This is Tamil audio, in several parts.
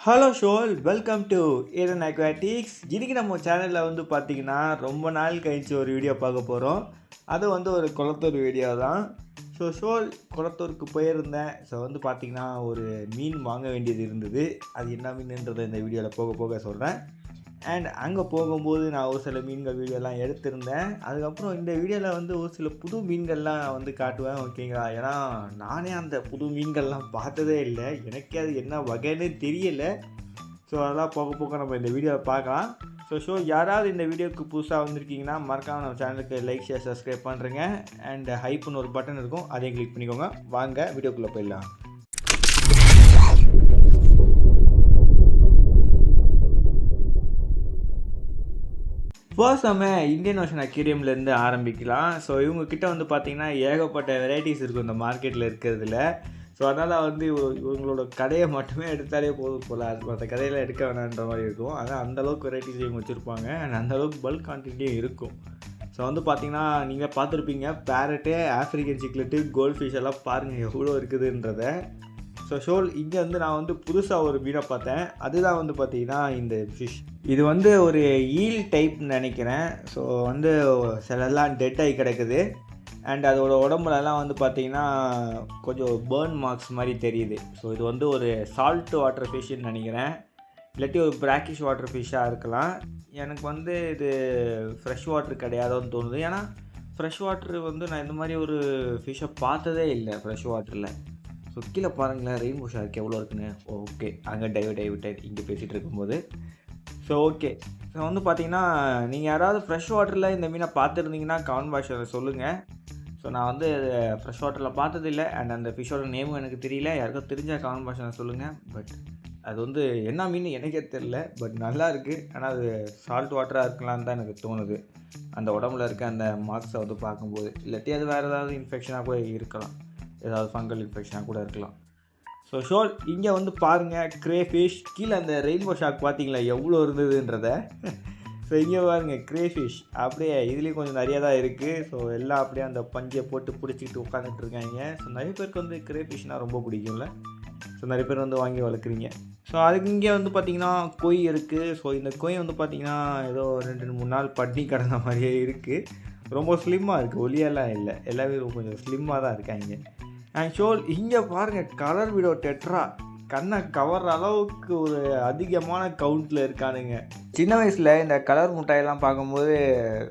ஹலோ ஷோல் வெல்கம் டு ஏதன் அக்வாட்டிக்ஸ். இன்றைக்கி நம்ம சேனலில் வந்து பார்த்திங்கன்னா ரொம்ப நாள் கழிச்சு ஒரு வீடியோ பார்க்க போகிறோம். அது வந்து ஒரு குளத்தூர் வீடியோ தான். ஷோல் குளத்தூருக்கு போயிருந்தேன். வந்து பார்த்திங்கன்னா ஒரு மீன் வாங்க வேண்டியது இருந்தது. அது என்ன மீனுன்றதை இந்த வீடியோவில் போக போக சொல்கிறேன். அண்ட் அங்கே போகும்போது நான் ஒரு சில மீன்கள் வீடியோலாம் எடுத்திருந்தேன். அதுக்கப்புறம் இந்த வீடியோவில் வந்து ஒரு சில புது மீன்கள்லாம் வந்து காட்டுவேன், ஓகேங்களா? ஏன்னா நானே அந்த புது மீன்கள்லாம் பார்த்ததே இல்லை, எனக்கே அது என்ன வகைன்னு தெரியலை. அதெல்லாம் போக போக நம்ம இந்த வீடியோவை பார்க்கலாம். யாராவது இந்த வீடியோவுக்கு புதுசாக வந்திருக்கீங்கன்னா மறக்காமல் நம்ம சேனலுக்கு லைக் ஷேர் சப்ஸ்கிரைப் பண்ணுறேங்க. அண்ட் ஹைப்னு ஒரு பட்டன் இருக்கும், அதையும் கிளிக் பண்ணிக்கோங்க. வாங்க வீடியோக்குள்ளே போயிடலாம். ஃபர்ஸ்ட் நம்ம இந்தியன் ஓஷன் அக்வேரியம்லேருந்து ஆரம்பிக்கலாம். இவங்கக்கிட்ட வந்து பார்த்திங்கன்னா ஏகப்பட்ட வெரைட்டிஸ் இருக்கும் இந்த மார்க்கெட்டில் இருக்கிறதுல. அதனால் வந்து இவங்களோட கடையை மட்டுமே எடுத்தாலே போதும் போல், அது மற்ற கடையில் எடுக்க வேணான்ற மாதிரி இருக்கும். ஆனால் அந்தளவுக்கு வெரைட்டிஸ் இவங்க வச்சுருப்பாங்க. அண்ட் அந்தளவுக்கு பல்க் குவான்டிட்டியும் இருக்கும். வந்து பார்த்திங்கன்னா நீங்கள் பார்த்துருப்பீங்க, பேரட்டு, ஆஃப்ரிக்கன் சிக்லெட்டு, கோல்ட் ஃபிஷ் எல்லாம் பாருங்கள் எவ்வளோ இருக்குதுன்றதை. இங்கே வந்து நான் வந்து புதுசாக ஒரு மீனை பார்த்தேன். அதுதான் வந்து பார்த்திங்கன்னா இந்த ஃபிஷ். இது வந்து ஒரு ஈல் டைப்னு நினைக்கிறேன். வந்து சிலெல்லாம் டெட் ஆகி கிடக்குது. அண்ட் அதோட உடம்புலலாம் வந்து பார்த்திங்கன்னா கொஞ்சம் பேர்ன் மார்க்ஸ் மாதிரி தெரியுது. இது வந்து ஒரு சால்ட் வாட்டர் ஃபிஷ்ஷுன்னு நினைக்கிறேன், இல்லாட்டி ஒரு பிராக்கிஷ் வாட்டர் ஃபிஷ்ஷாக இருக்கலாம். எனக்கு வந்து இது ஃப்ரெஷ் வாட்டர் கிடையாதுன்னு தோணுது. ஏன்னா ஃப்ரெஷ் வாட்ரு வந்து நான் இந்த மாதிரி ஒரு ஃபிஷ்ஷை பார்த்ததே இல்லை ஃப்ரெஷ் வாட்டரில். கீழே பாருங்களேன், ரெயின்போ ஷார்க் எவ்வளோ இருக்குன்னு. ஓகே, அங்கே டைவர்ட் இங்கே பேசிகிட்டு இருக்கும்போது. ஓகே, வந்து பார்த்திங்கன்னா நீங்கள் யாராவது ஃப்ரெஷ் வாட்டரில் இந்த மீனை பார்த்துருந்தீங்கன்னா கமெண்ட் பாக்ஸில் சொல்லுங்கள். நான் வந்து ஃப்ரெஷ் வாட்டரில் பார்த்ததில்லை. அண்ட் அந்த ஃபிஷ்ஷோட நேமும் எனக்கு தெரியல. யாருக்கும் தெரிஞ்சால் கமெண்ட் பாக்ஸில் சொல்லுங்கள். பட் அது வந்து என்ன மீன் எனக்கே தெரில, பட் நல்லா இருக்குது. ஆனால் அது சால்ட் வாட்டராக இருக்கலான்னு தான் எனக்கு தோணுது, அந்த உடம்புல இருக்க அந்த மார்க்ஸை வந்து பார்க்கும்போது. இல்லாட்டி அது வேறு ஏதாவது இன்ஃபெக்ஷனாக கூட இருக்கலாம், ஏதாவது ஃபங்கல் இன்ஃபெக்ஷனாக கூட இருக்கலாம். இங்கே வந்து பாருங்கள், க்ரே ஃபிஷ். கீழே அந்த ரெயின்போ ஷார்க் பார்த்தீங்களா எவ்வளோ இருந்ததுன்றதை. இங்கே பாருங்கள், க்ரே ஃபிஷ் அப்படியே இதுலேயும் கொஞ்சம் நிறையா தான் இருக்குது. எல்லாம் அப்படியே அந்த பஞ்சை போட்டு பிடிச்சிக்கிட்டு உட்காந்துட்டு இருக்காங்க. நிறைய பேருக்கு வந்து க்ரே ஃபிஷ்னால் ரொம்ப பிடிக்கும்ல. நிறைய பேர் வந்து வாங்கி வளர்க்குறீங்க. அதுக்கு இங்கே வந்து பார்த்திங்கன்னா கொய் இருக்குது. இந்த கொய் வந்து பார்த்திங்கன்னா ஏதோ 2-3 நாள் பட்னி கடந்த மாதிரியே இருக்குது. ரொம்ப ஸ்லிம்மாக இருக்குது, ஒலியெல்லாம் இல்லை, எல்லாமே கொஞ்சம் ஸ்லிம்மாக தான் இருக்காங்க. அண்ட் இங்கே பாருங்கள், கலர் விடோ டெட்ரா கண்ணை கவர்ற அளவுக்கு ஒரு அதிகமான கவுண்ட்டில் இருக்கானுங்க. சின்ன வயசில் இந்த கலர் முட்டாயெல்லாம் பார்க்கும்போது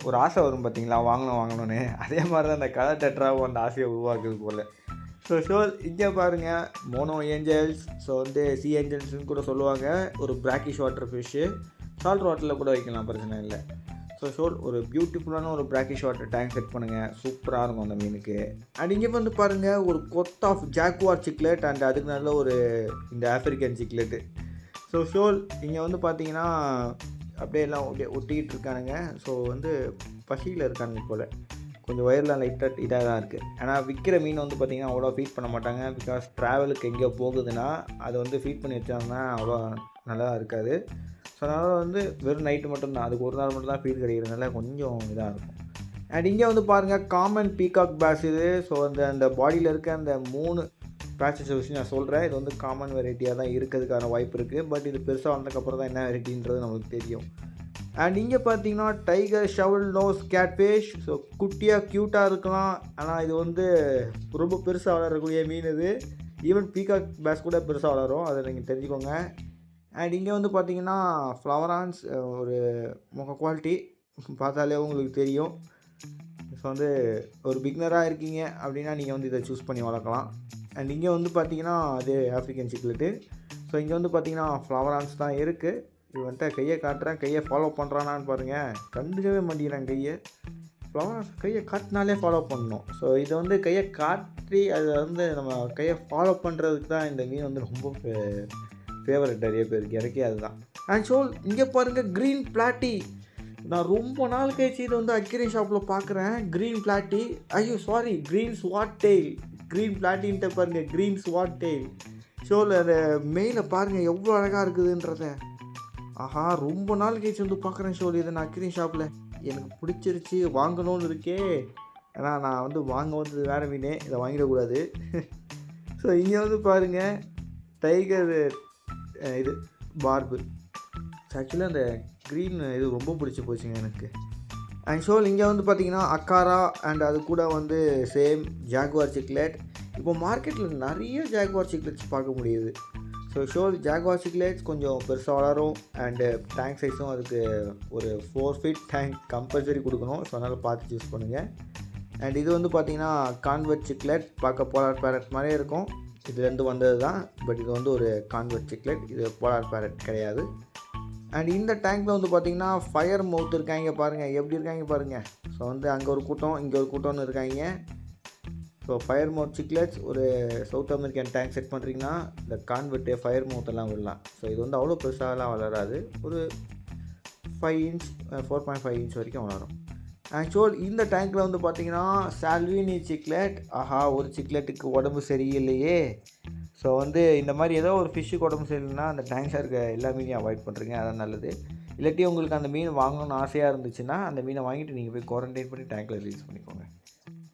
ஒரு ஆசை வரும் பார்த்திங்களா, வாங்கணும்னு. அதே மாதிரி தான் இந்த கலர் டெட்ராவும் அந்த ஆசையை உருவாக்குது போல். இங்கே பாருங்கள், மோனோ ஏஞ்சல்ஸ். வந்து சி ஏஞ்சல்ஸ்னு கூட சொல்லுவாங்க. ஒரு பிராக்கிஷ் வாட்டர் ஃபிஷ்ஷு, சால்ட் வாட்டரில் கூட வைக்கலாம், பிரச்சனை இல்லை. ஒரு பியூட்டிஃபுல்லான ஒரு பிராக்கிஷ் வாட்டர் டேங்க் செட் பண்ணுங்கள், சூப்பராக இருக்கும் அந்த மீனுக்கு. அண்ட் இங்கே வந்து பாருங்கள், ஒரு கொத் ஆஃப் ஜாக்குவார் சிக்லெட். அண்ட் அதுக்கு நல்ல ஒரு இந்த ஆஃப்ரிக்கன் சிக்லெட்டு. இங்கே வந்து பார்த்தீங்கன்னா அப்படியே எல்லாம் ஒட்டிக்கிட்டு இருக்கானுங்க. வந்து பசியில் இருக்கானுங்க போல், கொஞ்சம் வயர்லாம் லைட்டாக இதாக தான் இருக்குது. ஆனால் விற்கிற மீன் வந்து பார்த்திங்கன்னா அவ்வளோ ஃபீட் பண்ண மாட்டாங்க. பிகாஸ் ட்ராவலுக்கு எங்கேயோ போகுதுன்னா அதை வந்து ஃபீட் பண்ணி வச்சாங்கன்னா அவ்வளோ நல்லா இருக்காது. அதனால் வந்து வெறும் நைட்டு மட்டும்தான், அதுக்கு ஒரு நாள் மட்டும் தான் ஃபீட் கிடைக்கிறதுனால கொஞ்சம் இதாக இருக்கும். அண்ட் இங்கே வந்து பாருங்கள், காமன் பீகாக் பேஸ் இது. அந்த பாடியில் இருக்க அந்த 3 பேச்சஸ் வச்சு நான் சொல்கிறேன். இது வந்து காமன் வெரைட்டியாக தான் இருக்கிறதுக்கான வாய்ப்பு இருக்குது. பட் இது பெருசாக வந்ததுக்கப்புறம் தான் என்ன வெரைட்டின்றது நம்மளுக்கு தெரியும். அண்ட் இங்கே பார்த்தீங்கன்னா டைகர் ஷவல் நோஸ் கேட்ஃபிஷ். குட்டியாக க்யூட்டாக இருக்கலாம், ஆனால் இது வந்து ரொம்ப பெருசாக வளரக்கூடிய மீன் இது. ஈவன் பீகாக் பேஸ் கூட பெருசாக வளரும், அதை நீங்கள் தெரிஞ்சுக்கோங்க. அண்ட் இங்கே வந்து பார்த்திங்கன்னா ஃப்ளவரான்ஸ், ஒரு முக குவாலிட்டி பார்த்தாலே உங்களுக்கு தெரியும். வந்து ஒரு பிக்னராக இருக்கீங்க அப்படின்னா நீங்கள் வந்து இதை சூஸ் பண்ணி வளர்க்கலாம். அண்ட் இங்கே வந்து பார்த்திங்கன்னா அது ஆஃப்ரிக்கன் சிக்லெட்டு. இங்கே வந்து பார்த்திங்கன்னா ஃப்ளவரான்ஸ் தான் இருக்குது. இது வந்துட்டு கையை காட்டுறேன், கையை ஃபாலோ பண்ணுறானான்னு பாருங்கள், கண்டுக்கவே மாட்டேங்கிறேன் கையை. ஃப்ளவரான்ஸ் கையை காட்டினாலே ஃபாலோ பண்ணணும். இதை வந்து கையை காட்டி அதை வந்து நம்ம கையை ஃபாலோ பண்ணுறதுக்கு தான் இந்த மீன் வந்து ரொம்ப ஃபேவரட் நிறைய பேருக்கு, எனக்கே அதுதான். அண்ட் இங்கே பாருங்கள், க்ரீன் பிளாட்டி. நான் ரொம்ப நாள் கழிச்சு இதை வந்து அக்வேரியம் ஷாப்பில் பார்க்குறேன். க்ரீன் பிளாட்டி, க்ரீன் ஸ்வாட் டெயில். க்ரீன் பிளாட்டின்ட்டு பாருங்கள், க்ரீன் ஸ்வாட் டெயில். அந்த மெயிலை பாருங்கள் எவ்வளோ அழகாக இருக்குதுன்றத. ஆஹா, ரொம்ப நாள் கழிச்சு வந்து பார்க்குறேன் இதை நான் அக்வேரியம் ஷாப்பில். எனக்கு பிடிச்சிருச்சு, வாங்கணும்னு இருக்கே. ஏன்னா நான் வந்து வாங்க வந்தது வேறு மீன், இதை வாங்கிடக்கூடாது. இங்கே வந்து பாருங்கள், டைகர் இது பார்பு. ஆக்சுவலி அந்த க்ரீன் இது ரொம்ப பிடிச்சி போச்சுங்க எனக்கு. அண்ட் ஷோல் இங்கே வந்து பார்த்தீங்கன்னா அக்காரா அண்ட் அது கூட வந்து சேம் ஜாகுவார் சிக்லெட். இப்போ மார்க்கெட்டில் நிறைய ஜாகுவார் சிக்லெட்ஸ் பார்க்க முடியுது. ஸோ ஷோல் ஜாகுவார் சிக்லெட்ஸ் கொஞ்சம் பெருசாக வளரும் அண்டு டேங்க் சைஸும் அதுக்கு ஒரு 4 feet டேங்க் கம்பல்சரி கொடுக்கணும். ஸோ அதனால் பார்த்து சூஸ் பண்ணுங்கள். அண்ட் இது வந்து பார்த்தீங்கன்னா கான்வெர்ட் சிக்லெட், பார்க்க போலார் பேரட் மாதிரியே இருக்கும். இதுலேருந்து வந்தது தான், பட் இது வந்து ஒரு கான்வெர்ட் சிக்லெட், இது போலார் பேரட் கிடையாது. அண்ட் இந்த டேங்க்கில் வந்து பார்த்திங்கன்னா ஃபயர் மவுத் இருக்காங்க பாருங்கள், எப்படி இருக்காங்க பாருங்கள். ஸோ வந்து அங்கே ஒரு கூட்டம் இங்கே ஒரு கூட்டம்னு இருக்காங்க. ஸோ ஃபயர் மவுத் சிக்லெட்ஸ் ஒரு சவுத் அமெரிக்கன் டேங்க் செட் பண்ணுறீங்கன்னா இந்த கான்வெர்ட்டு ஃபயர் மவுத்தெல்லாம் விடலாம். ஸோ இது வந்து அவ்வளோ பெருசாகலாம் வளராது, ஒரு 5 inch 4.5 inch வரைக்கும் வளரும். ஆக்சுவல் இந்த டேங்க்கில் வந்து பார்த்திங்கன்னா சால்வினி சிக்லெட். ஆஹா, ஒரு சிக்லெட்டுக்கு உடம்பு சரியில்லையே. ஸோ வந்து இந்த மாதிரி ஏதோ ஒரு ஃபிஷ்ஷுக்கு உடம்பு சரியில்லைன்னா அந்த டேங்க்கில் இருக்க எல்லா மீனையும் அவாய்ட் பண்ணுறீங்க, அதான் நல்லது. இல்லாட்டி உங்களுக்கு அந்த மீன் வாங்கணும்னு ஆசையாக இருந்துச்சுன்னா அந்த மீனை வாங்கிட்டு நீங்கள் போய் குவாரண்டைன் பண்ணி டேங்க்கில் ரிலீஸ் பண்ணிக்கோங்க.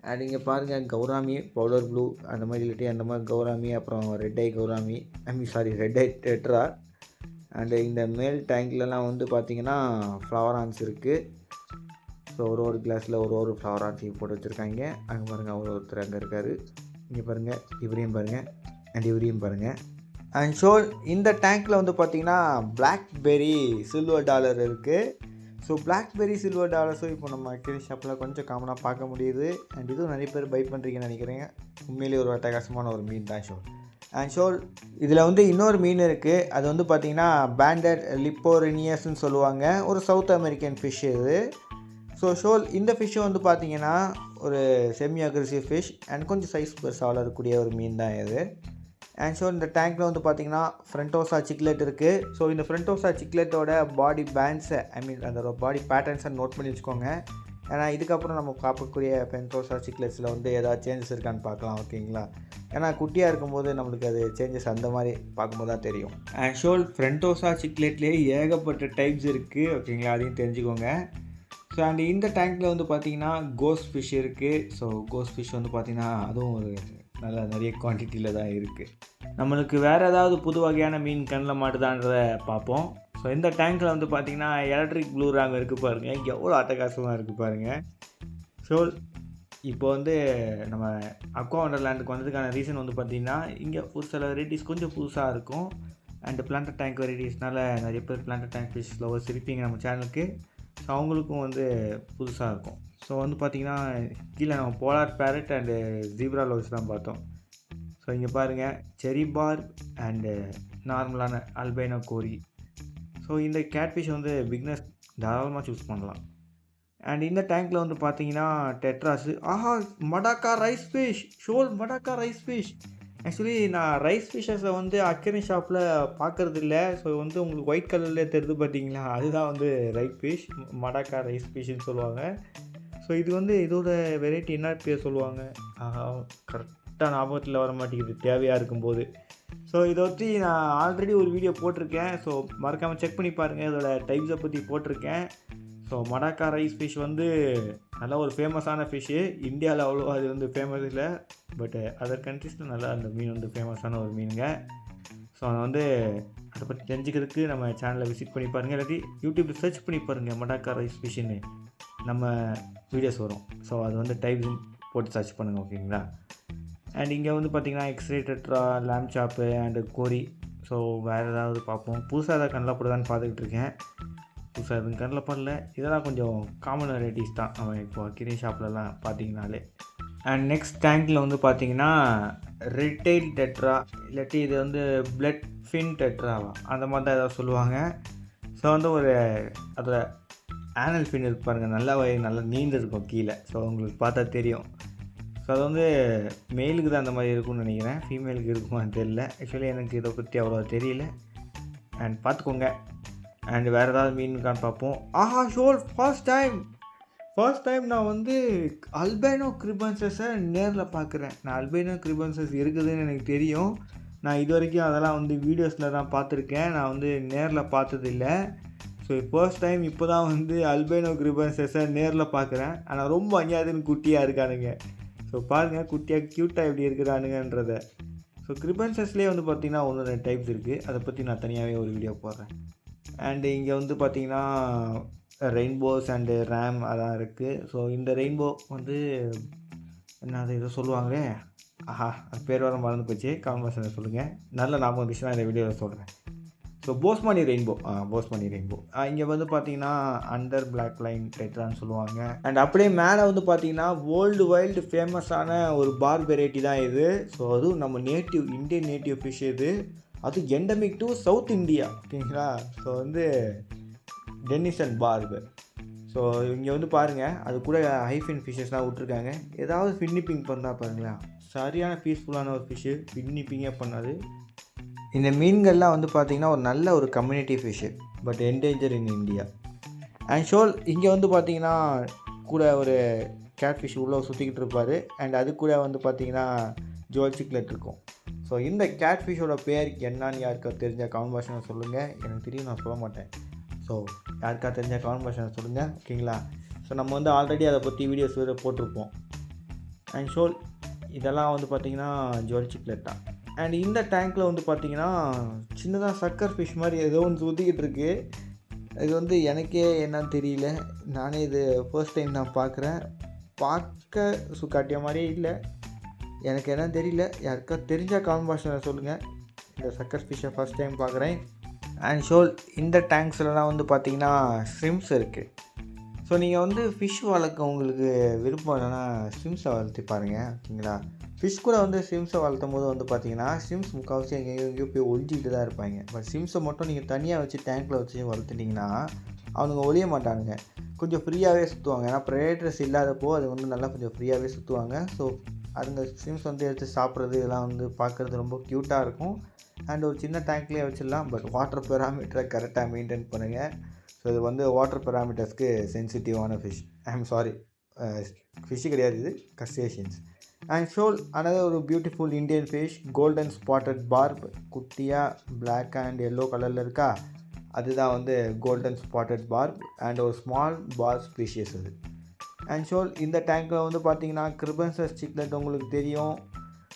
அண்ட் இங்கே பாருங்கள் கௌராமி, பவுடர் ப்ளூ அந்த மாதிரி, இல்லாட்டி அந்த மாதிரி கௌராமி, அப்புறம் red I gourami, red I tetra. And இந்த மேல் டேங்க்லலாம் வந்து பார்த்திங்கன்னா ஃப்ளவரான்ஸ் இருக்குது. ஸோ ஒரு கிளாஸில் ஒரு ஃப்ளவரான்ஸையும் போட்டு வச்சுருக்காங்க. அங்கே பாருங்கள் ஒருத்தர் அங்கே இருக்கார். இங்கே பாருங்கள், இவரையும் பாருங்கள் அண்ட் இவரையும் பாருங்கள். அண்ட் ஷோல் இந்த டேங்க்கில் வந்து பார்த்திங்கன்னா பிளாக்பெரி சில்வர் டாலர் இருக்குது. ஸோ பிளாக்பெரி சில்வர் டாலர்ஸும் இப்போ நம்ம அக்வேரியம் ஷாப்பில் கொஞ்சம் காமனாக பார்க்க முடியுது. அண்ட் இதுவும் நிறைய பேர் பை பண்ணுறீங்கன்னு நினைக்கிறேன். உண்மையிலேயே ஒரு அட்டகாசமான ஒரு மீன் தான் ஷோல். அண்ட் ஷோல் இதில் வந்து இன்னொரு மீன் இருக்குது, அது வந்து பார்த்திங்கன்னா பேண்டட் லிப்போரினியஸ்ன்னு சொல்லுவாங்க, ஒரு சவுத் அமெரிக்கன் ஃபிஷ் இது. ஸோ ஷோல் இந்த ஃபிஷ்ஷை வந்து பார்த்திங்கன்னா ஒரு செமி அக்ரெசிவ் ஃபிஷ் அண்ட் கொஞ்சம் சைஸ் பெருசாக வளரக்கூடிய ஒரு மீன் தான் இது. அண்ட் ஸோ இந்த டேங்க்கில் வந்து பார்த்திங்கன்னா ஃப்ரண்டோசா சிக்லெட் இருக்குது. ஸோ இந்த ஃப்ரண்டோசா சிக்லெட்டோட பாடி பேண்ட்ஸை அதோட பாடி பேட்டர்ன்ஸை நோட் பண்ணி வச்சுக்கோங்க. ஏன்னா இதுக்கப்புறம் நம்ம பார்க்கக்கூடிய ஃப்ரண்டோசா சிக்லெட்ஸில் வந்து ஏதாவது சேஞ்சஸ் இருக்கான்னு பார்க்கலாம், ஓகேங்களா. ஏன்னா குட்டியாக இருக்கும்போது நம்மளுக்கு அது சேஞ்சஸ் அந்த மாதிரி பார்க்கும்போது தான் தெரியும். அண்ட் ஷோல் ஃப்ரண்டோசா சிக்லெட்லேயே ஏகப்பட்ட டைப்ஸ் இருக்குது, ஓகேங்களா, அதையும் தெரிஞ்சுக்கோங்க. ஸோ அண்ட் இந்த டேங்க்கில் வந்து பார்த்திங்கன்னா கோஸ்ட் ஃபிஷ் இருக்குது. ஸோ கோஸ்ட் ஃபிஷ் வந்து பார்த்திங்கன்னா அதுவும் ஒரு நிறைய குவான்டிட்டியில் தான் இருக்குது. நம்மளுக்கு வேறு ஏதாவது புது வகையான மீன் கண்ணில் மாட்டுதான்றதை பார்ப்போம். ஸோ இந்த டேங்க்கில் வந்து பார்த்திங்கன்னா எலக்ட்ரிக் ப்ளூ ராங் இருக்குது பாருங்கள், இங்கே எவ்வளோ அட்டகாசமாக இருக்குது பாருங்கள். ஸோ இப்போ வந்து நம்ம அக்வா வண்டர்லேண்டுக்கு வந்ததுக்கான ரீசன் வந்து பார்த்திங்கன்னா இங்கே ஒரு சில வெரைட்டிஸ் கொஞ்சம் புதுசாக இருக்கும். அண்டு பிளான்ட் டேங்க் வெரைட்டிஸ்னால நிறைய பேர் பிளான்ட் டேங்க் ஃபிஷ் லவர்ஸ் இருப்பீங்க நம்ம சேனலுக்கு. ஸோ அவங்களுக்கும் வந்து புதுசாக இருக்கும். ஸோ வந்து பார்த்திங்கன்னா கீழே நம்ம polar parrot and zebra loaches தான் பார்த்தோம். ஸோ இங்கே பாருங்கள் செரி பார் அண்டு நார்மலான அல்பைனோ கோரி. ஸோ இந்த கேட்ஃபிஷ் வந்து பிக்னஸ் தாராளமாக சூஸ் பண்ணலாம். அண்ட் இந்த டேங்க்கில் வந்து பார்த்தீங்கன்னா டெட்ராஸு. ஆஹா, medaka rice fish. So medaka rice fish. Actually நான் ரைஸ் ஃபிஷ்ஷஸை வந்து அக்வேரியம் ஷாப்பில் பார்க்குறது இல்லை. ஸோ வந்து உங்களுக்கு ஒயிட் கலரில் தெரியுது பார்த்தீங்களா, அதுதான் வந்து ரைட் ஃபிஷ், மடாக்கா ரைஸ் ஃபிஷ்ஷுன்னு சொல்லுவாங்க. ஸோ இது வந்து இதோட வெரைட்டி என்ன பேர் சொல்லுவாங்க, கரெக்டாக ஞாபகத்தில் வர மாட்டேங்குது தேவையாக இருக்கும்போது. ஸோ இதை பற்றி நான் ஆல்ரெடி ஒரு வீடியோ போட்டிருக்கேன். ஸோ மறக்காமல் செக் பண்ணி பாருங்கள், இதோட டைப்ஸை பற்றி போட்டிருக்கேன். ஸோ மடாக்கா ரைஸ் ஃபிஷ் வந்து நல்லா ஒரு ஃபேமஸான ஃபிஷ்ஷு. இந்தியாவில் அவ்வளோ அது வந்து ஃபேமஸ் இல்லை, பட் அதர் கண்ட்ரீஸில் நல்லா அந்த மீன் வந்து ஃபேமஸான ஒரு மீனுங்க. ஸோ அதை வந்து அதை பற்றி தெரிஞ்சுக்கிறதுக்கு நம்ம சேனலை விசிட் பண்ணி பாருங்கள், இல்லாட்டி யூடியூப்பில் சர்ச் பண்ணி பாருங்கள் மடாக்கா ரைஸ் ஃபிஷ்ஷுன்னு நம்ம வீடியோஸ் வரும். ஸோ அது வந்து டைப்ஸ் போட்டு சர்ச் பண்ணுங்கள், ஓகேங்களா. அண்ட் இங்கே வந்து பார்த்திங்கன்னா எக்ஸ்ரே டெட்ரா, லேம் சாப்பு அண்டு கோரி. ஸோ வேறு ஏதாவது பார்ப்போம், புதுசாக ஏதாவது கண்ணில் போடுதான்னு பார்த்துக்கிட்டு இருக்கேன். புதுசாக எதுவும் கண்ணில் பண்ணல, இதெல்லாம் கொஞ்சம் காமன் வெரைட்டிஸ் தான் நம்ம இப்போ அக்வேரியம் ஷாப்லலாம் பார்த்தீங்கனாலே. அண்ட் நெக்ஸ்ட் டேங்க்கில் வந்து பார்த்திங்கன்னா ரெட்டைல் டெட்ரா, இல்லாட்டி இது வந்து பிளட் ஃபின் டெட்ராவா அந்த மாதிரி தான் ஏதாவது சொல்லுவாங்க. ஸோ வந்து ஒரு அதில் ஆனல் ஃபின் இருக்கு பாருங்கள், நல்லா நீண்டு இருக்கும் கீழே. ஸோ உங்களுக்கு பார்த்தா தெரியும். ஸோ அது வந்து மேலுக்கு தான் அந்த மாதிரி இருக்கும்னு நினைக்கிறேன், ஃபீமேலுக்கு இருக்குமான்னு தெரியல. ஆக்சுவலி எனக்கு இதை பற்றி அவ்வளோ தெரியல. அண்ட் பார்த்துக்கோங்க. அண்ட் வேறு ஏதாவது மீனுக்கான்னு பார்ப்போம். ஆஹா ஷோல் ஃபர்ஸ்ட் டைம் நான் வந்து அல்பைனோ கிரிபன்சஸை நேரில் பார்க்குறேன். நான் அல்பைனோ கிரிபன்சஸ் இருக்குதுன்னு எனக்கு தெரியும். நான் இது வரைக்கும் அதெல்லாம் வந்து வீடியோஸில் தான் பார்த்துருக்கேன், நான் வந்து நேரில் பார்த்ததில்லை. ஸோ ஃபர்ஸ்ட் டைம் இப்போ தான் வந்து அல்பைனோ கிரிபன்சஸை நேரில் பார்க்குறேன். ஆனால் ரொம்ப அஞ்சாதுன்னு குட்டியாக இருக்கானுங்க. ஸோ பாருங்கள் குட்டியாக க்யூட்டாக எப்படி இருக்கிறானுங்கன்றத. ஸோ கிரிபன்சஸ்லேயே வந்து பார்த்திங்கன்னா 1-2 டைப்ஸ் இருக்குது. அதை பற்றி நான் தனியாகவே ஒரு வீடியோ போடுறேன். அண்டு இங்கே வந்து பார்த்திங்கன்னா ரெயின்போஸ் அண்டு ரேம் அதான் இருக்குது. ஸோ இந்த ரெயின்போ வந்து என்ன அது ஏதோ சொல்லுவாங்களே, அது பேர் வர மறந்து போச்சு, கான்வர்சேஷன் சொல்லுங்கள், நல்ல ஞாபகம் இருந்துச்சுன்னா இந்த வீடியோவில் சொல்கிறேன். ஸோ போஸ்மனி ரெயின்போ இங்கே வந்து பார்த்தீங்கன்னா அண்டர் பிளாக் லைன் டெட்ரான்னு சொல்லுவாங்க. அண்ட் அப்படியே மேலே வந்து பார்த்தீங்கன்னா வேர்ல்டு வைல்டு ஃபேமஸான ஒரு பார் வெரைட்டி தான் இது. ஸோ அதுவும் நம்ம இந்தியன் நேட்டிவ் ஃபிஷ் இது, அது எண்டமிக் டு சவுத் இந்தியா, ஓகேங்களா. ஸோ வந்து டென்னிசன் பார்பு. ஸோ இங்கே வந்து பாருங்கள், அது கூட ஹைஃபின் ஃபிஷ்ஷஸ்லாம் விட்ருக்காங்க. ஏதாவது ஃபின்னிப்பிங் பண்ணால் பாருங்களேன், சரியான பீஸ்ஃபுல்லான ஒரு ஃபிஷ்ஷு, ஃபின்னிப்பிங்கே பண்ணாது. இந்த மீன்கள்லாம் வந்து பார்த்திங்கன்னா ஒரு நல்ல ஒரு community fish, but endanger in India. And so இங்கே வந்து பார்த்திங்கன்னா கூட ஒரு கேட் ஃபிஷ் உள்ளே சுற்றிக்கிட்டு இருப்பார். அண்ட் அது கூட வந்து பார்த்திங்கன்னா ஜுவல் சிக்லெட் இருக்கும். ஸோ இந்த கேட் ஃபிஷ்ஷோட பேர் என்னன்னு யாருக்கா தெரிஞ்ச கமெண்ட் பாக்ஸில் சொல்லுங்கள். எனக்கு தெரியும், நான் சொல்ல மாட்டேன். ஸோ யாருக்கா தெரிஞ்ச கமெண்ட் பாக்ஸில் சொல்லுங்கள், ஓகேங்களா. ஸோ நம்ம வந்து ஆல்ரெடி அதை பற்றி வீடியோஸ் வேறு போட்டிருப்போம். அண்ட் ஷோல் இதெல்லாம் வந்து பார்த்திங்கன்னா ஜுவல் சிக்லெட் தான். அண்ட் இந்த டேங்க்கில் வந்து பார்த்திங்கன்னா சின்னதாக சக்கர் ஃபிஷ் மாதிரி ஏதோ ஒன்று சுற்றிக்கிட்டு இருக்குது. இது வந்து எனக்கே என்னன்னு தெரியல, நானே இது ஃபர்ஸ்ட் டைம் நான் பார்க்க சுக்காட்டிய மாதிரியே இல்லை, எனக்கு என்னன்னு தெரியல. யாருக்கா தெரிஞ்ச கமெண்ட் பாக்ஸில் சொல்லுங்கள். இந்த சக்கர் ஃபிஷ்ஷை ஃபர்ஸ்ட் டைம் பார்க்குறேன். அண்ட் ஷோல் இந்த டேங்க்ஸ்லாம் வந்து பார்த்திங்கன்னா ஸ்விம்ஸ் இருக்குது. ஸோ நீங்கள் வந்து ஃபிஷ் வளர்க்க உங்களுக்கு விருப்பம் இல்லைன்னா ஸ்விம்ஸை வளர்த்து பாருங்கள், ஓகேங்களா. ஃபிஷ் கூட வந்து ஸ்விம்ஸை வளர்த்தும் போது வந்து பார்த்திங்கன்னா ஸ்விம்ஸ் முக்கால்வாசி எங்கேயோ போய் ஒழிஞ்சிக்கிட்டு தான் இருப்பாங்க. பட் ஸ்விம்ஸை மட்டும் நீங்கள் தனியாக வச்சு டேங்க்கில் வச்சு வளர்த்துட்டிங்கன்னா அவனுங்க ஒழிய மாட்டானுங்க, கொஞ்சம் ஃப்ரீயாகவே சுற்றுவாங்க. ஏன்னா ப்ரெடேட்டர்ஸ் இல்லாதப்போ அது வந்து நல்லா கொஞ்சம் ஃப்ரீயாகவே சுற்றுவாங்க. ஸோ அதுங்க ஸ்விம்ஸ் வந்து எடுத்து சாப்பிட்றது இதெல்லாம் வந்து பார்க்குறது ரொம்ப க்யூட்டாக இருக்கும். அண்ட் ஒரு சின்ன டேங்க்லேயே வச்சிடலாம், பட் வாட்டர் பெராமீட்டரை கரெக்டாக மெயின்டைன் பண்ணுங்கள். ஸோ இது வந்து வாட்டர் பெராமீட்டர்ஸ்க்கு சென்சிட்டிவான ஃபிஷ், ஃபிஷ்ஷு கிடையாது, இது கஸ்டேஷியன்ஸ். அண்ட் ஷோல் அனதர் ஒரு beautiful Indian fish, golden spotted barb. குட்டியாக பிளாக் அண்ட் எல்லோ கலரில் இருக்கா, அதுதான் வந்து கோல்டன் ஸ்பாட்டட் பார்ப். அண்ட் ஒரு ஸ்மால் பார் ஸ்பீஷியஸ் அது. அண்ட் ஷோல் இந்த டேங்க்கில் வந்து பார்த்திங்கன்னா கிரிபன்சஸ் சிக்லெட் உங்களுக்கு தெரியும்.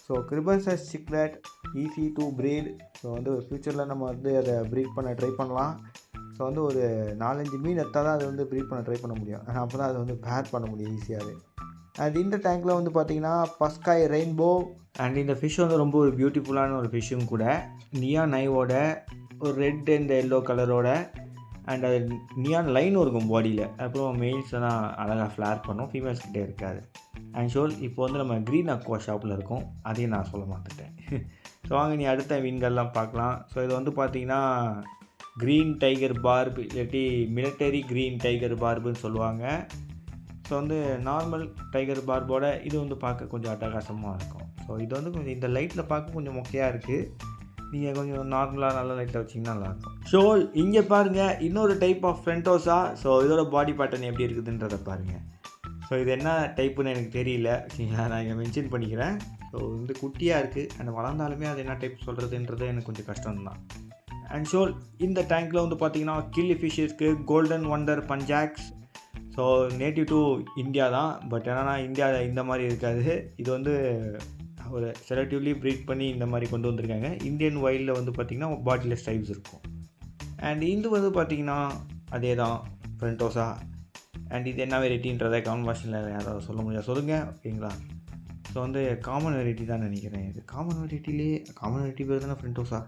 So kribensis cichlid easy to breed. So வந்து ஃப்யூச்சரில் நம்ம வந்து அதை ப்ரீட் பண்ண ட்ரை பண்ணலாம். ஸோ வந்து ஒரு 4-5 மீன் எடுத்தால் தான் அதை வந்து ப்ரீட் பண்ண ட்ரை பண்ண முடியும், அப்போ தான் அதை வந்து பேர் பண்ண முடியும் ஈஸியாகவே. அண்ட் இந்த டேங்க்கில் வந்து பார்த்திங்கன்னா பஸ்காய் ரெயின்போ. அண்ட் இந்த ஃபிஷ் வந்து ரொம்ப ஒரு பியூட்டிஃபுல்லான ஒரு ஃபிஷ்ஷும் கூட, நியான் ஐவோட ஒரு ரெட் அண்ட் எல்லோ கலரோட. அண்ட் அது நியான் லைனும் இருக்கும் பாடியில். அப்புறம் மெயில்ஸ் தான் அழகாக ஃப்ளார் பண்ணும், ஃபீமேல்ஸ் கிட்டே இருக்காது. அண்ட் ஷோல் இப்போ வந்து நம்ம க்ரீன் அக்வா ஷாப்பில் இருக்கோம், அதையும் நான் சொல்ல மாட்டேன். ஸோ வாங்க நீ அடுத்த மீன்கள்லாம் பார்க்கலாம். ஸோ இது வந்து பார்த்திங்கன்னா க்ரீன் டைகர் பார்ப், இல்லாட்டி மிலிட்டரி க்ரீன் டைகர் பார்புன்னு சொல்லுவாங்க. ஸோ வந்து நார்மல் டைகர் பார்போட இது வந்து பார்க்க கொஞ்சம் அட்டகாசமாக இருக்கும். ஸோ இது வந்து கொஞ்சம் இந்த லைட்டில் பார்க்க கொஞ்சம் மொக்கையாக இருக்குது, நீங்கள் கொஞ்சம் நார்மலாக நல்ல லைட்டில் வச்சிங்கன்னா நல்லாயிருக்கும். ஷோல் இங்கே பாருங்கள், இன்னொரு டைப் ஆஃப் ஃப்ரெண்டோஸா. ஸோ இதோட பாடி பேட்டர்ன் எப்படி இருக்குதுன்றதை பாருங்கள். ஸோ இது என்ன டைப்புன்னு எனக்கு தெரியல, சரிங்களா, நான் இங்கே மென்ஷன் பண்ணிக்கிறேன். ஸோ இந்த குட்டியாக இருக்குது, அந்த வளர்ந்தாலுமே அது என்ன டைப் சொல்கிறதுன்றது எனக்கு கொஞ்சம் கஷ்டம்தான். அண்ட் ஷோல் இந்த டேங்க்கில் வந்து பார்த்திங்கன்னா கில்லி ஃபிஷ் இருக்குது, golden wonder panchax. So native to India தான், பட் என்னென்னா இந்தியாவில் இந்த மாதிரி இருக்காது. இது வந்து ஒரு செலக்டிவ்லி ப்ரீட் பண்ணி இந்த மாதிரி கொண்டு வந்திருக்காங்க. இந்தியன் வைல்டில் வந்து பார்த்திங்கன்னா பாடியில் ஸ்ட்ரைப்ஸ் இருக்கும். அண்ட் இது வந்து பார்த்திங்கன்னா அதே தான் ஃப்ரெண்டோஸா. அண்ட் இது என்ன வெரைட்டின்றதை கமெண்ட் பாக்ஸில் யாராவது சொல்ல முடியாது, சொல்லுங்கள், ஓகேங்களா. ஸோ வந்து காமன் வெரைட்டி தான் நினைக்கிறேன். இது காமன் வெரைட்டி பேர் தானே ஃப்ரெண்டோஸா,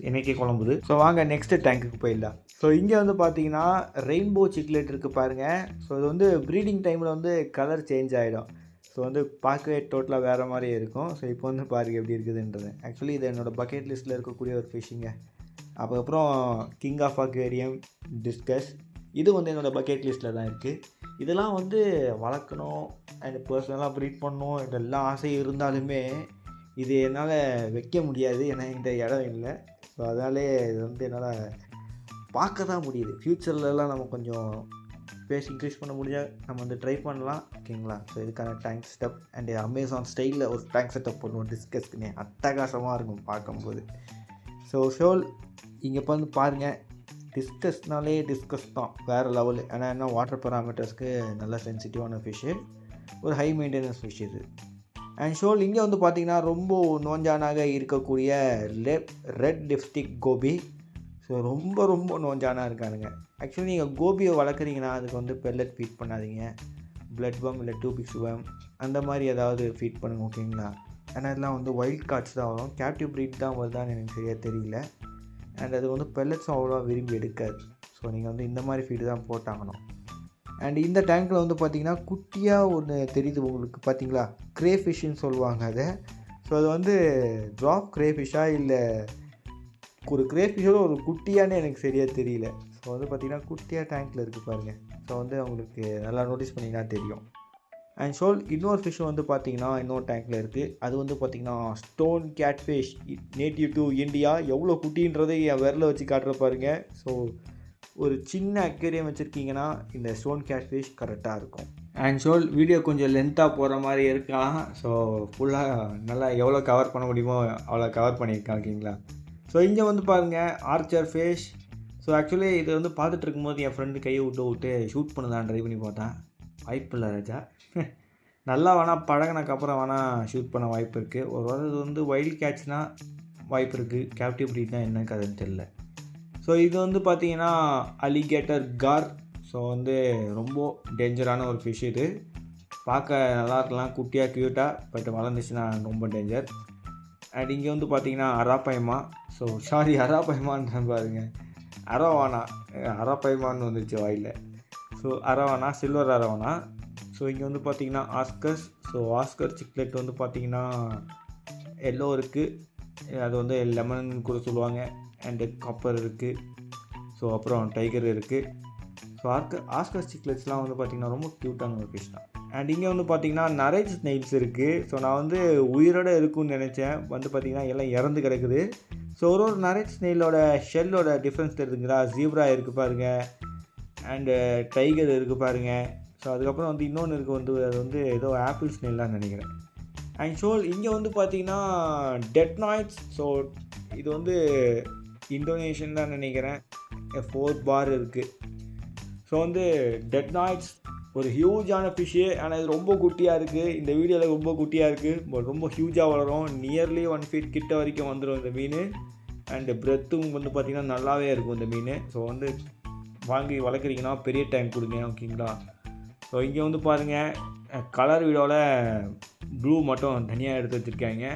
எனக்கே குழம்புது. ஸோ வாங்க நெக்ஸ்ட்டு டேங்க்குக்கு போயிடலாம். ஸோ இங்கே வந்து பார்த்தீங்கன்னா ரெயின்போ சிக்லெட் இருக்குது பாருங்கள். ஸோ இது வந்து ப்ரீடிங் டைமில் வந்து கலர் சேஞ்ச் ஆகிடும். ஸோ வந்து பார்க்கவே டோட்டலாக வேறு மாதிரி இருக்கும். ஸோ இப்போ வந்து பாருங்கள் எப்படி இருக்குதுன்றது. ஆக்சுவலி இது என்னோடய பக்கெட் லிஸ்ட்டில் இருக்கக்கூடிய ஒரு ஃபிஷ்ஷிங்க. அப்புறம் கிங் ஆஃப் அக்வேரியம் டிஸ்கஸ், இது வந்து என்னோடய பக்கெட் லிஸ்ட்டில் தான் இருக்குது. இதெல்லாம் வந்து வளர்க்கணும் அண்ட் பர்சனலாக ப்ரீட் பண்ணணும், இதெல்லாம் ஆசை இருந்தாலுமே இது என்னால் வைக்க முடியாது, ஏன்னா இந்த இடம் இல்லை. ஸோ அதனாலே இது வந்து என்னால் பார்க்க தான் முடியுது. ஃப்யூச்சர்லலாம் நம்ம கொஞ்சம் ஸ்பேஸ் இன்க்ரீஸ் பண்ண முடியாது, நம்ம வந்து ட்ரை பண்ணலாம், ஓகேங்களா. ஸோ இதுக்கான டேங்க் செட்டப் அண்ட் அமேசான் ஸ்டைலில் ஒரு டேங்க் செட்டப் பண்ணுவோம் டிஸ்கஸ்க்குனே, அட்டகாசமாக இருக்கும் பார்க்கும்போது. ஸோ ஷோல் இங்கே வந்து பாருங்கள், டிஸ்கஸ்னாலே டிஸ்கஸ் தான் வேறு லெவலு. ஏன்னா என்ன வாட்டர் பெராமீட்டர்ஸ்க்கு நல்ல சென்சிட்டிவான ஃபிஷ்ஷு, ஒரு ஹை மெயின்டெனன்ஸ் ஃபிஷ் இது. அண்ட் ஷோல் இங்கே வந்து பார்த்தீங்கன்னா ரொம்ப நோஞ்சானாக இருக்கக்கூடிய ரெட் லிப்ஸ்டிக் கோபி. ஸோ ரொம்ப ரொம்ப நோஞ்சானா இருக்காருங்க. ஆக்சுவலி நீங்கள் கோபியை வளர்க்குறீங்கன்னா அதுக்கு வந்து பெல்லட் ஃபீட் பண்ணாதீங்க. பிளட் பம் இல்லை டூபிக்ஸ் பம் அந்த மாதிரி ஏதாவது ஃபீட் பண்ணுங்க, ஓகேங்களா? ஏன்னா இதெல்லாம் வந்து வைல்ட் கார்ட்ஸ் தான் வரும், கேப்டிவ் ப்ரீட் தான் வருதான்னு எனக்கு சரியாக தெரியல. அண்ட் அது வந்து பெல்லட்ஸும் அவ்வளோவா விரும்பி எடுக்காது. ஸோ நீங்கள் வந்து இந்த மாதிரி ஃபீடு தான் போட்டாங்கணும். அண்ட் இந்த டேங்க்கில் வந்து பார்த்திங்கன்னா குட்டியாக ஒன்று தெரியுது உங்களுக்கு, பார்த்தீங்களா? க்ரே ஃபிஷ்ஷுன்னு சொல்லுவாங்க அதை. ஸோ அது வந்து ட்ராப் க்ரே ஃபிஷ்ஷாக இல்லை ஒரு க்ரே ஃபிஷ்ஷோட ஒரு குட்டியான்னு எனக்கு சரியாக தெரியல. ஸோ வந்து பார்த்திங்கன்னா குட்டியாக டேங்க்கில் இருக்குது பாருங்கள். ஸோ வந்து அவங்களுக்கு நல்லா நோட்டீஸ் பண்ணிங்கன்னா தெரியும். அண்ட் ஷோல் இன்னொரு ஃபிஷ்ஷும் வந்து பார்த்திங்கன்னா இன்னொரு டேங்க்கில் இருக்குது. அது வந்து பார்த்திங்கன்னா stone gate fish, native to India. எவ்வளோ குட்டின்றதை என் விரலை வச்சு காட்டுற பாருங்கள். ஸோ ஒரு சின்ன அக்வேரியம் வச்சுருக்கீங்கன்னா இந்த ஸ்டோன் கேட் ஃபிஷ் கரெக்டாக இருக்கும். அண்ட் ஷோல் வீடியோ கொஞ்சம் லென்த்தாக போகிற மாதிரி இருக்கான். ஸோ ஃபுல்லாக நல்லா எவ்வளோ கவர் பண்ண முடியுமோ அவ்வளோ கவர் பண்ணியிருக்கான், ஓகேங்களா? ஸோ இங்கே வந்து பாருங்கள் ஆர்ச்சர் ஃபிஷ். ஸோ ஆக்சுவலி இது வந்து பார்த்துட்டு இருக்கும்போது என் ஃப்ரெண்டு கையை விட்டு ஷூட் பண்ணுதான் ட்ரை பண்ணி பார்த்தேன். வாய்ப்பு இல்லை ராஜா. நல்லா வேணால் பழகினக்கப்புறம் வேணால் ஷூட் பண்ண வாய்ப்பு இருக்குது. ஒரு வேளை இது வந்து வைல்ட் கேட்ச்னால் வாய்ப்பு இருக்குது, கேப்டிவ் ப்ரீட்னா என்னன்னு கதைன்னு தெரியல. ஸோ இது வந்து பார்த்திங்கன்னா அலிகேட்டர் கார். ஸோ வந்து ரொம்ப டேஞ்சரான ஒரு ஃபிஷ். இது பார்க்க நல்லா இருக்கலாம் குட்டியாக க்யூட்டாக, பட் வளர்ந்துச்சுன்னா ரொம்ப டேஞ்சர். அண்ட் இங்கே வந்து பார்த்திங்கன்னா அராப்பயமா. ஸோ சாரி அராப்பயமான்னு பாருங்க, அரவானா, அராப்பயமான்னு வந்துச்சு வாயில். So arowana, silver arowana. So இங்கே வந்து பார்த்திங்கன்னா ஆஸ்கர்ஸ். ஸோ ஆஸ்கர் சிக்லெட் வந்து பார்த்திங்கன்னா எல்லோ இருக்குது, அது வந்து லெமன் கூட சொல்லுவாங்க. அண்டு காப்பர் இருக்குது. ஸோ அப்புறம் டைகர் இருக்குது. ஸோ ஆஸ்கர் சிக்லெட்ஸ்லாம் வந்து பார்த்திங்கன்னா ரொம்ப க்யூட்டான ஒரு ஃபிஷ் தான். அண்ட் இங்கே வந்து பார்த்திங்கன்னா நிறைய ஸ்னெயில்ஸ் இருக்குது. ஸோ நான் வந்து உயிரோடு இருக்குன்னு நினச்சேன், வந்து பார்த்திங்கன்னா எல்லாம் இறந்து கிடக்குது. ஸோ ஒரு நிறைய ஸ்னெயிலோட ஷெல்லோட டிஃப்ரென்ஸ் தெரியுதுங்களா? ஜீப்ரா இருக்குது பாருங்கள், அண்டு டைகர் இருக்குது பாருங்கள். ஸோ அதுக்கப்புறம் வந்து இன்னொன்று இருக்குது, வந்து அது வந்து ஏதோ ஆப்பிள் ஸ்னெயில்லாம் நினைக்கிறேன். அண்ட் ஷோல் இங்கே வந்து பார்த்திங்கன்னா டெட்னாய்ட்ஸ். ஸோ இது வந்து இந்தோனேஷியன் தான் நினைக்கிறேன். 4 பார் இருக்குது. ஸோ வந்து டெட்னாய்ட்ஸ் ஒரு ஹியூஜான ஃபிஷ்ஷு. ஆனால் இது ரொம்ப குட்டியாக இருக்குது. இந்த வீடியோவில் ரொம்ப குட்டியாக இருக்குது, ரொம்ப ஹியூஜாக வளரும். நியர்லி 1 feet கிட்ட வரைக்கும் வந்துடும் இந்த மீன். அண்டு பிரெத்தும் வந்து பார்த்திங்கன்னா நல்லாவே இருக்கும் இந்த மீன். ஸோ வந்து வாங்கி வளர்க்குறீங்கன்னா பெரிய டேங்க் கொடுங்க, ஓகேங்களா? ஸோ இங்கே வந்து பாருங்கள் கலர் வீடியோவில் ப்ளூ மட்டும் தனியாக எடுத்து வச்சுருக்காங்க.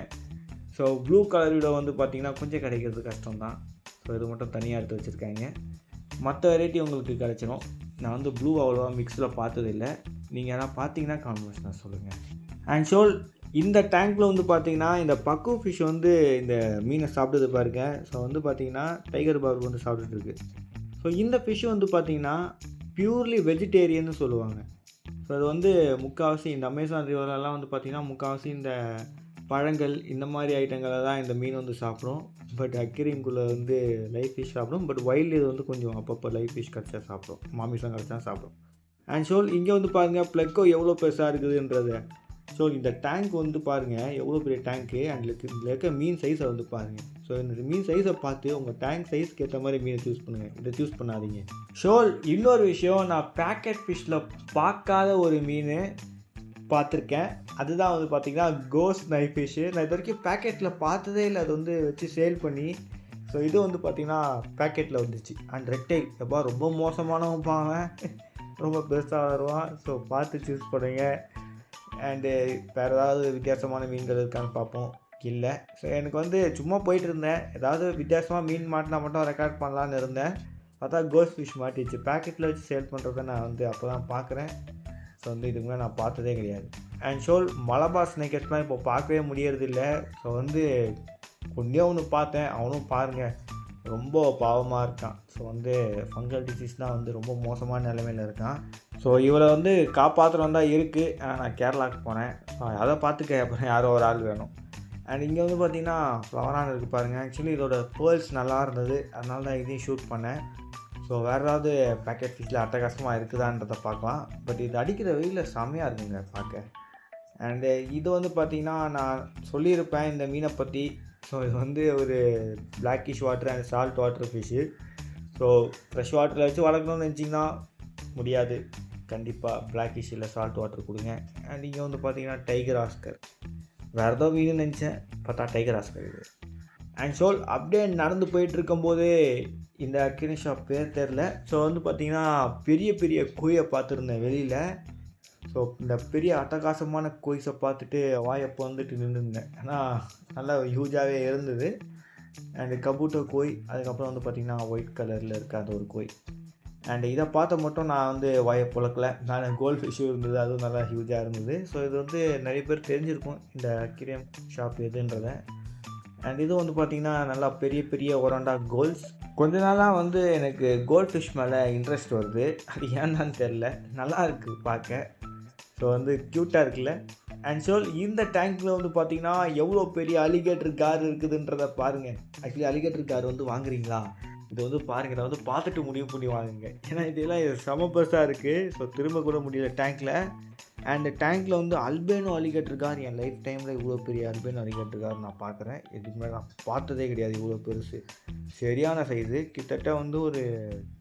ஸோ ப்ளூ கலர் வீடியோ வந்து பார்த்திங்கன்னா கொஞ்சம் கிடைக்கிறது கஷ்டம் தான். ஸோ இது மட்டும் தனியாக எடுத்து வச்சுருக்காங்க. மற்ற வெரைட்டி உங்களுக்கு கிடச்சிடும். நான் வந்து ப்ளூ அவ்வளோவா மிக்ஸில் பார்த்ததில்லை. நீங்கள் எதாவது பார்த்தீங்கன்னா கான்வர்ஷனாக சொல்லுங்கள். அண்ட் ஷோல் இந்த டேங்க்கில் வந்து பார்த்திங்கன்னா இந்த பக்கு ஃபிஷ் வந்து இந்த மீனை சாப்பிடுது பாருங்கள். ஸோ வந்து பார்த்திங்கன்னா டைகர் பார்க் வந்து சாப்பிட்டுருக்கு. ஸோ இந்த ஃபிஷ் வந்து பார்த்திங்கன்னா பியூர்லி வெஜிடேரியன்னு சொல்லுவாங்க. ஸோ அது வந்து முக்கால்வாசி இந்த அமேசான் ரிவர்லலாம் வந்து பார்த்திங்கன்னா முக்கால்வாசி இந்த பழங்கள் இந்த மாதிரி ஐட்டங்களை தான் இந்த மீன் வந்து சாப்பிடும். பட் அக்வேரியம்குள்ளே வந்து லைஃப் ஃபிஷ் சாப்பிடும். பட் வைல்டு இது வந்து கொஞ்சம் அப்பப்போ லைஃப் ஃபிஷ் கிடச்சா சாப்பிடும், மாமிசம் கிடச்சா சாப்பிடும். அண்ட் ஷோல் இங்கே வந்து பாருங்கள் ப்ளக்கோ எவ்வளோ பெருசாக இருக்குதுன்றது. ஸோ இந்த டேங்க் வந்து பாருங்கள் எவ்வளோ பெரிய டேங்க்கு. அண்ட் இதில் இருக்க மீன் சைஸை வந்து பாருங்கள். ஸோ இந்த மீன் சைஸை பார்த்து உங்கள் டேங்க் சைஸ்க்கு ஏற்ற மாதிரி மீனை சூஸ் பண்ணுங்கள், இதை சூஸ் பண்ணாதீங்க. ஷோல் இன்னொரு விஷயம், நான் பேக்கெட் ஃபிஷ்ஷில் பார்க்காத ஒரு மீன் பார்த்துருக்கேன். அதுதான் வந்து பார்த்திங்கன்னா கோஸ்ட் நைஃப் ஃபிஷ்ஷு. நான் இது வரைக்கும் பேக்கெட்டில் பார்த்ததே இல்லை, அது வந்து வச்சு சேல் பண்ணி. ஸோ இது வந்து பார்த்திங்கன்னா பேக்கெட்டில் வந்துச்சு. அண்ட் ரெட்டெயில் எப்போ ரொம்ப மோசமானவன் பாவன், ரொம்ப பெருசாக வருவான். ஸோ பார்த்து சூஸ் பண்ணுங்க. அண்டு வேறு ஏதாவது வித்தியாசமான மீன்கள் இருக்கான்னு பார்ப்போம். இல்லை, ஸோ எனக்கு வந்து சும்மா போயிட்டு இருந்தேன், ஏதாவது வித்தியாசமாக மீன் மாட்டினா மட்டும் ரெக்கார்ட் பண்ணலான்னு இருந்தேன். பார்த்தா கோஸ்ட் ஃபிஷ் மாட்டிச்சு. பேக்கெட்டில் வச்சு சேல் பண்ணுறத நான் வந்து அப்போ தான் பார்க்குறேன். ஸோ வந்து இதுக்கு மேலே நான் பார்த்ததே கிடையாது. அண்ட் ஷோல் மலபார் ஸ்னேக்கர்ஸ்லாம் இப்போ பார்க்கவே முடியறதில்ல. ஸோ வந்து ஒன்று பார்த்தேன், அவனும் பாருங்கள் ரொம்ப பாவமாக இருக்கான். ஸோ வந்து ஃபங்கல் டிசீஸ் தான் வந்து ரொம்ப மோசமான நிலைமையில் இருக்கான். ஸோ இவரை வந்து காப்பாற்றுறோம் தான் இருக்குது. ஆனால் நான் கேரளாவுக்கு போனேன், அதை பார்த்துக்க அப்புறம் யாரோ ஒரு ஆள் வேணும். அண்ட் இங்கே வந்து பார்த்திங்கன்னா ஃப்ளவரான் இருக்குது பாருங்கள். ஆக்சுவலி இதோட பேர்ல்ஸ் நல்லா இருந்தது, அதனால தான் இதையும் ஷூட் பண்ணேன். ஸோ வேறு ஏதாவது பேக்கெட் ஃபிஷ்ஷில் அட்டகாசமாக இருக்குதான்றதை பார்க்கலாம். பட் இது அடிக்கிற வெயிலில் செம்மையாக இருக்குங்க பார்க்க. அண்டு இது வந்து பார்த்திங்கன்னா நான் சொல்லியிருப்பேன் இந்த மீனை பற்றி. ஸோ இது வந்து ஒரு blackish water and salt water fish. So fresh வாட்டரில் வச்சு வளர்க்கணும்னு நினச்சிங்கன்னா முடியாது, கண்டிப்பாக பிளாக்கிஷ் இல்லை சால்ட் வாட்டர் கொடுங்க. அண்ட் இங்கே வந்து பார்த்திங்கன்னா டைகர் ஆஸ்கர். வேறு ஏதோ மீன் நினச்சேன், பார்த்தா டைகர் ஆஸ்கர் இது. அண்ட் ஸோ அப்படியே நடந்து போயிட்டு இருக்கும்போது இந்த அக்வேரியம் ஷாப் பேர் தெரில. ஸோ வந்து பார்த்திங்கன்னா பெரிய பெரிய கோயை பார்த்துருந்தேன் வெளியில். ஸோ இந்த பெரிய அட்டகாசமான கோயிஸை பார்த்துட்டு வாயப்போ வந்துட்டு நின்றுருந்தேன். ஆனால் நல்லா ஹியூஜாகவே இருந்தது. அண்டு கபூட்டோ கோய், அதுக்கப்புறம் வந்து பார்த்திங்கன்னா ஒயிட் கலரில் இருக்க அந்த ஒரு கோய். அண்டு இதை பார்த்த மட்டும் நான் வந்து வாயை புழக்கலை. நான் கோல்ட் ஃபிஷ்ஷும் இருந்தது, அதுவும் நல்லா ஹியூஜாக இருந்தது. ஸோ இது வந்து நிறைய பேர் தெரிஞ்சிருக்கும் இந்த அக்வேரியம் ஷாப் எதுன்றதை. அண்ட் இது வந்து பார்த்திங்கன்னா நல்லா பெரிய பெரிய ஒராண்டா கோல்ஸ். கொஞ்ச நாளாக வந்து எனக்கு கோல்ட் ஃபிஷ் மேலே இன்ட்ரெஸ்ட் வருது. அது ஏன்னான்னு தெரில, நல்லா இருக்குது பார்க்க. ஸோ வந்து க்யூட்டாக இருக்குல்ல. அண்ட் ஸோ இந்த டேங்க்கில் வந்து பார்த்திங்கன்னா எவ்வளோ பெரிய அலிகேட்டர் கார் இருக்குதுன்றதை பாருங்கள். ஆக்சுவலி அலிகேட்டர் கார் வந்து வாங்குறீங்களா, இது வந்து பாருங்கள், இதை வந்து பார்த்துட்டு முடிவு பண்ணி வாங்குங்க. ஏன்னா இதெல்லாம் செம பெருசாக இருக்குது. ஸோ திரும்ப கூட முடியல டேங்க்கில். அண்ட் டேங்க்கில் வந்து அல்பேனோ அலிகேட்டர் கார், என் லைஃப் டைமில் இவ்வளோ பெரிய அல்பேனோ அலிகேட்டர் கார் நான் பார்க்குறேன். இதுக்கு நான் பார்த்ததே கிடையாது இவ்வளோ பெருசு. சரியான சைஸு, கிட்டத்தட்ட வந்து ஒரு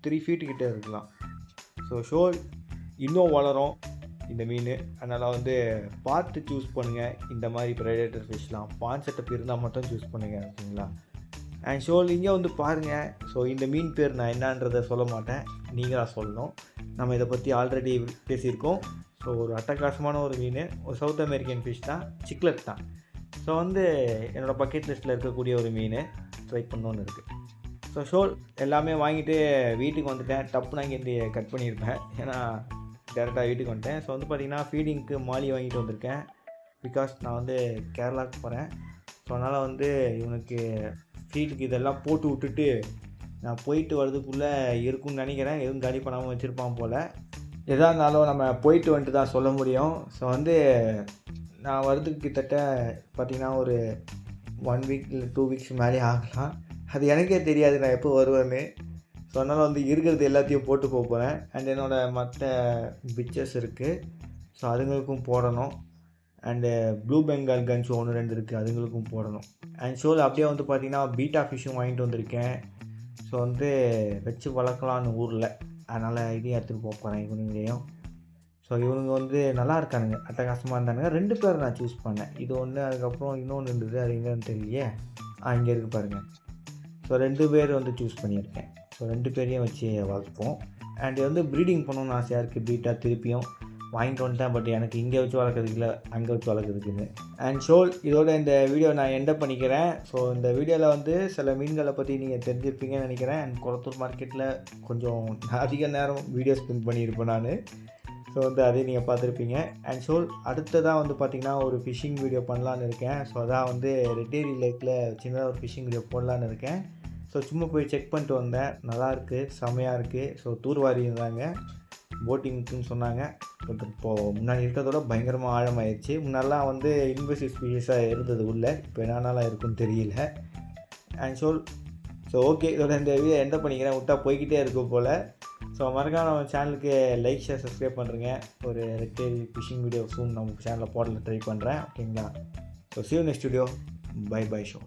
3 feet கிட்டே இருக்கலாம். ஸோ இன்னும் வளரும் இந்த மீன். அதனால் வந்து பார்த்து சூஸ் பண்ணுங்கள். இந்த மாதிரி ப்ரெடேட்டர் ஃபிஷ்லாம் பான் செட்டப் இருந்தால் மட்டும் சூஸ் பண்ணுங்கள், ஓகேங்களா. அண்ட் ஸோ இங்கே வந்து பாருங்கள். ஸோ இந்த மீன் பேர் நான் என்னன்றதை சொல்ல மாட்டேன், நீங்களாக சொல்லணும். நம்ம இதை பற்றி ஆல்ரெடி பேசியிருக்கோம். ஸோ ஒரு அட்டகாசமான ஒரு மீன், ஒரு சவுத் அமெரிக்கன் ஃபிஷ் தான், சிக்லெட் தான். ஸோ வந்து என்னோடய பக்கெட் லிஸ்ட்டில் இருக்கக்கூடிய ஒரு மீன், ட்ரை பண்ணோன்னு இருக்குது. ஸோ எல்லாமே வாங்கிட்டு வீட்டுக்கு வந்துட்டேன். டப்புன்னு அங்கேருந்து கட் பண்ணியிருப்பேன், ஏன்னா டேரெக்டாக வீட்டுக்கு வந்துட்டேன். ஸோ வந்து பார்த்திங்கன்னா ஃபீடிங்க்கு மாலி வாங்கிட்டு வந்திருக்கேன். பிகாஸ் நான் வந்து கேரளாவுக்கு போகிறேன். ஸோ அதனால் வந்து இவனுக்கு ஃபீடுக்கு இதெல்லாம் போட்டு விட்டுட்டு நான் போயிட்டு வர்றதுக்குள்ளே இருக்குன்னு நினைக்கிறேன். எதுவும் காலி பண்ணாமல் வச்சுருப்பான் போல். எதாக இருந்தாலும் நம்ம போயிட்டு வந்துட்டு தான் சொல்ல முடியும். ஸோ வந்து நான் வர்றதுக்கு கிட்டத்தட்ட பார்த்திங்கன்னா ஒரு 1 week இல்லை 2 weeks மேலே ஆகலாம். அது எனக்கே தெரியாது நான் எப்போ வருவேன்னு. ஸோ அதனால் வந்து இருக்கிறது எல்லாத்தையும் போட்டு போகிறேன். அண்ட் என்னோடய மற்ற பிச்சர்ஸ் இருக்குது, ஸோ அதுங்களுக்கும் போடணும். அண்டு ப்ளூ பெங்கால் கன்ஸ் 1-2 இருக்குது, அதுங்களுக்கும் போடணும். அண்ட் ஷோவில் அப்படியே வந்து பார்த்திங்கன்னா பீட்டா ஃபிஷ்ஷும் வாங்கிட்டு வந்திருக்கேன். ஸோ வந்து வச்சு வளர்க்கலான்னு ஊரில், அதனால் இதையும் எடுத்துகிட்டு போகிறேன் இவனுங்களையும். ஸோ இவனுங்க வந்து நல்லா இருக்கானுங்க, அட்டகாசமாக இருந்தானுங்க. 2 பேர் நான் சூஸ் பண்ணேன். இது ஒன்று, அதுக்கப்புறம் இன்னொன்று இருந்தது, அது எங்கேன்னு தெரியலையே. இங்கே இருக்குது பாருங்கள். ஸோ 2 பேர் வந்து சூஸ் பண்ணியிருக்கேன். ஸோ 2 பேரையும் வச்சு வளர்ப்போம். அண்ட் வந்து ப்ரீடிங் பண்ணணும்னு ஆசையாக இருக்குது. பீட்டா திருப்பியும் வாங்கிட்டு வந்துட்டேன், பட் எனக்கு இங்கே வச்சு வளர்க்குறதுக்கு இல்லை, அங்கே வச்சு வளர்க்குறதுக்குன்னு. அண்ட் ஷோல் இதோட இந்த வீடியோ நான் எண்ட் பண்ணிக்கிறேன். ஸோ இந்த வீடியோவில் வந்து சில மீன்களை பற்றி நீங்கள் தெரிஞ்சிருப்பீங்கன்னு நினைக்கிறேன். அண்ட் குளத்தூர் மார்க்கெட்டில் கொஞ்சம் அதிக நேரம் வீடியோ ஸ்பெண்ட் பண்ணியிருப்பேன் நான். ஸோ வந்து அதையும் நீங்கள் பார்த்துருப்பீங்க. அண்ட் ஷோல் அடுத்ததாக வந்து பார்த்திங்கன்னா ஒரு ஃபிஷ்ஷிங் வீடியோ பண்ணலான்னு இருக்கேன். ஸோ அதான் வந்து ரெட்டேரி லேக்கில் சின்னதாக ஒரு ஃபிஷ்ஷிங் வீடியோ போடலான்னு இருக்கேன். ஸோ சும்மா போய் செக் பண்ணிட்டு வந்தேன், நல்லாயிருக்கு, செம்மையாக இருக்குது. ஸோ தூர்வாரி இருந்தாங்க, போட்டிங்க்குன்னு சொன்னாங்க. பட் இப்போது முன்னாடி இருக்கிறதோட பயங்கரமாக ஆழமாகிடுச்சு. முன்னாடிலாம் வந்து இன்வெசிவ் ஸ்பீஷஸாக இருந்தது உள்ளே, இப்போ என்னென்னலாம் இருக்குன்னு தெரியல. அண்ட் ஸோ ஓகே, இதோட இந்த வீடியோ எண்ட் பண்ணிக்கிறேன், விட்டா போய்கிட்டே இருக்கும் போல். ஸோ மறக்காம நம்ம சேனலுக்கு லைக், ஷேர், சப்ஸ்கிரைப் பண்ணுறேங்க. ஒரு ரெட்டேரி ஃபிஷிங் வீடியோ சூன் நம்ம சேனலில் போடல ட்ரை பண்ணுறேன், ஓகேங்களா. So see you next video. Bye bye show.